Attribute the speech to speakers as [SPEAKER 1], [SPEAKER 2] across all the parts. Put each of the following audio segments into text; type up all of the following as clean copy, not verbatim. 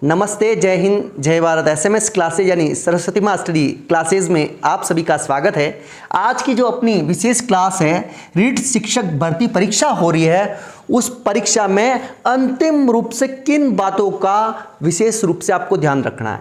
[SPEAKER 1] नमस्ते, जय हिंद, जय भारत। एसएमएस क्लासेज यानी सरस्वती माँ स्टडी क्लासेज में आप सभी का स्वागत है। आज की जो अपनी विशेष क्लास है, रीट शिक्षक भर्ती परीक्षा हो रही है, उस परीक्षा में अंतिम रूप से किन बातों का विशेष रूप से आपको ध्यान रखना है,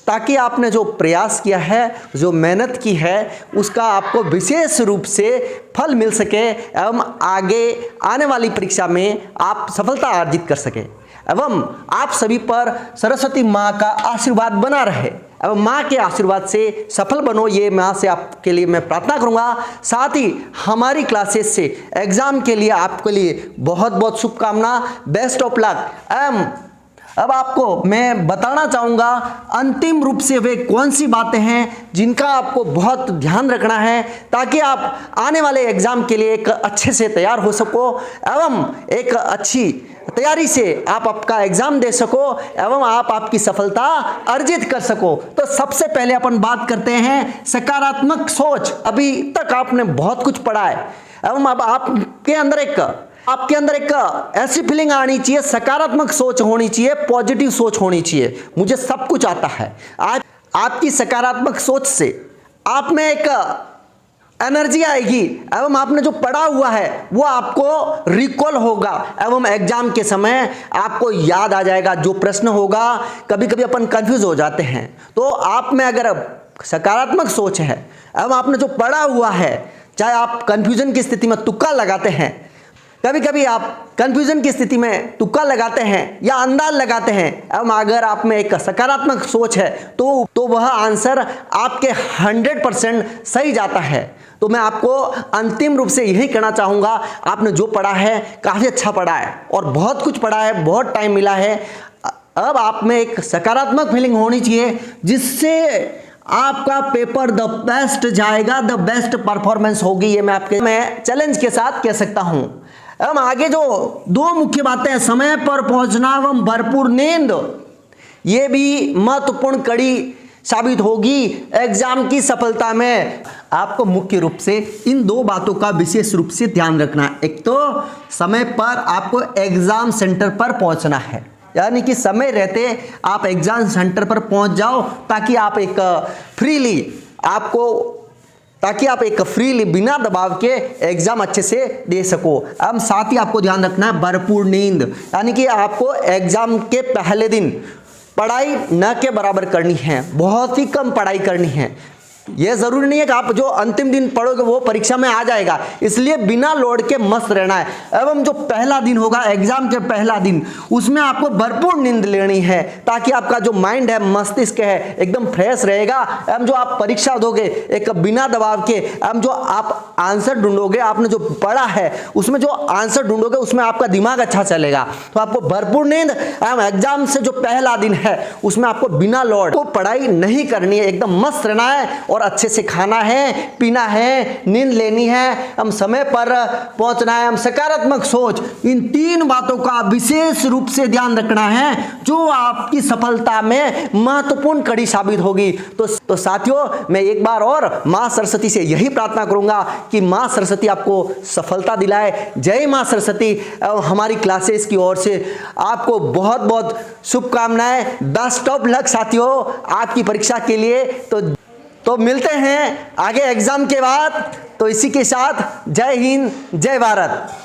[SPEAKER 1] ताकि आपने जो प्रयास किया है, जो मेहनत की है, उसका आपको विशेष रूप से फल मिल सके एवं आगे आने वाली परीक्षा में आप सफलता अर्जित कर सके एवं आप सभी पर सरस्वती माँ का आशीर्वाद बना रहे एवं माँ के आशीर्वाद से सफल बनो, ये माँ से आपके लिए मैं प्रार्थना करूँगा। साथ ही हमारी क्लासेस से एग्ज़ाम के लिए आपके लिए बहुत बहुत शुभकामना, बेस्ट ऑफ लक। अब आपको मैं बताना चाहूँगा अंतिम रूप से वे कौन सी बातें हैं जिनका आपको बहुत ध्यान रखना है, ताकि आप आने वाले एग्ज़ाम के लिए एक अच्छे से तैयार हो सको एवं एक अच्छी तैयारी से आप आपका एग्ज़ाम दे सको एवं आप आपकी सफलता अर्जित कर सको। तो सबसे पहले अपन बात करते हैं सकारात्मक सोच। अभी तक आपने बहुत कुछ पढ़ा है एवं अब आपके अंदर एक ऐसी फीलिंग आनी चाहिए, सकारात्मक सोच होनी चाहिए, पॉजिटिव सोच होनी चाहिए। मुझे सब कुछ आता है। आज आपकी सकारात्मक सोच से आप में एक एनर्जी आएगी एवं आपने जो पढ़ा हुआ है वो आपको रिकॉल होगा एवं एग्जाम के समय आपको याद आ जाएगा। जो प्रश्न होगा, कभी कभी अपन कंफ्यूज हो जाते हैं, तो आप में अगर सकारात्मक सोच है एवं आपने जो पढ़ा हुआ है, चाहे आप कंफ्यूजन की स्थिति में तुक्का लगाते हैं, कभी कभी आप कंफ्यूजन की स्थिति में तुक्का लगाते हैं या अंदाज लगाते हैं, एवं अगर आप में एक सकारात्मक सोच है तो वह आंसर आपके 100% सही जाता है। तो मैं आपको अंतिम रूप से यही कहना चाहूँगा, आपने जो पढ़ा है काफ़ी अच्छा पढ़ा है और बहुत कुछ पढ़ा है, बहुत टाइम मिला है। अब आप में एक सकारात्मक फीलिंग होनी चाहिए जिससे आपका पेपर द बेस्ट जाएगा, द बेस्ट परफॉर्मेंस होगी। ये मैं चैलेंज के साथ कह सकता हूँ। एवं आगे जो दो मुख्य बातें हैं, समय पर पहुंचना एवं भरपूर नींद, ये भी महत्वपूर्ण कड़ी साबित होगी एग्जाम की सफलता में। आपको मुख्य रूप से इन दो बातों का विशेष रूप से ध्यान रखना है। एक तो समय पर आपको एग्जाम सेंटर पर पहुंचना है, यानी कि समय रहते आप एग्जाम सेंटर पर पहुंच जाओ, ताकि आप एक फ्रीली बिना दबाव के एग्जाम अच्छे से दे सको। अब साथ ही आपको ध्यान रखना है भरपूर नींद, यानी कि आपको एग्जाम के पहले दिन पढ़ाई न के बराबर करनी है, बहुत ही कम पढ़ाई करनी है। यह जरूरी नहीं है कि आप जो अंतिम दिन पढ़ोगे वो परीक्षा में आ जाएगा, इसलिए बिना लोड के मस्त रहना है। एवं जो पहला दिन होगा एग्जाम के पहला दिन, उसमें आपको भरपूर नींद लेनी है, ताकि आपका जो माइंड है, मस्तिष्क है, एकदम फ्रेश रहेगा। एवं जो आप परीक्षा दोगे एक बिना दबाव के, एवं जो आप आंसर ढूंढोगे, आपने जो पढ़ा है उसमें जो आंसर ढूंढोगे उसमें आपका दिमाग अच्छा चलेगा। तो आपको भरपूर नींद एवं एग्जाम से जो पहला दिन है उसमें आपको बिना लोड को पढ़ाई नहीं करनी है, एकदम मस्त रहना है और अच्छे से खाना है, पीना है, नींद लेनी है, हम समय पर पहुंचना है, हम सकारात्मक सोच, इन तीन बातों का विशेष रूप से ध्यान रखना है, जो आपकी सफलता में महत्वपूर्ण कड़ी साबित होगी। तो साथियों, मैं एक बार और मां सरस्वती से यही प्रार्थना करूंगा कि मां सरस्वती आपको सफलता दिलाए। जय मां सरस्वती। हमारी क्लासेस की ओर से आपको बहुत बहुत शुभकामनाएं, बेस्ट ऑफ लक साथियों आपकी परीक्षा के लिए। तो मिलते हैं आगे एग्जाम के बाद। तो इसी के साथ जय हिंद, जय भारत।